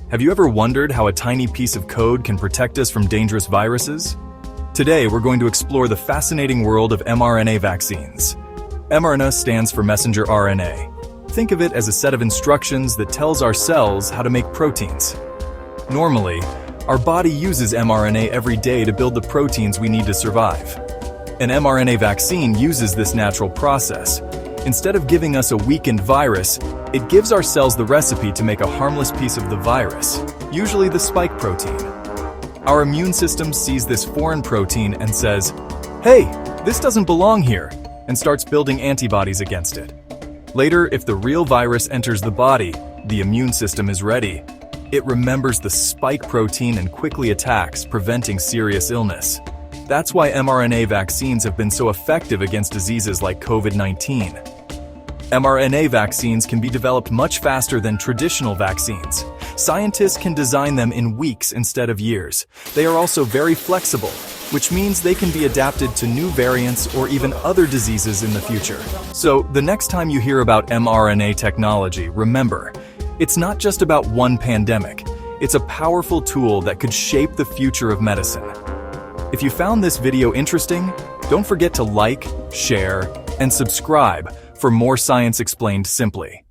Have you ever wondered how a tiny piece of code can protect us from dangerous viruses? Today, we're going to explore the fascinating world of mRNA vaccines. mRNA stands for messenger RNA. Think of it as a set of instructions that tells our cells how to make proteins. Normally, our body uses mRNA every day to build the proteins we need to survive. An mRNA vaccine uses this natural process. Instead of giving us a weakened virus, it gives our cells the recipe to make a harmless piece of the virus, usually the spike protein. Our immune system sees this foreign protein and says, "Hey, this doesn't belong here," and starts building antibodies against it. Later, if the real virus enters the body, the immune system is ready. It remembers the spike protein and quickly attacks, preventing serious illness. That's why mRNA vaccines have been so effective against diseases like COVID-19. mRNA vaccines can be developed much faster than traditional vaccines. Scientists can design them in weeks instead of years. They are also very flexible, which means they can be adapted to new variants or even other diseases in the future. So, the next time you hear about mRNA technology, remember, it's not just about one pandemic. It's a powerful tool that could shape the future of medicine. If you found this video interesting, don't forget to like, share, and subscribe for more science explained simply.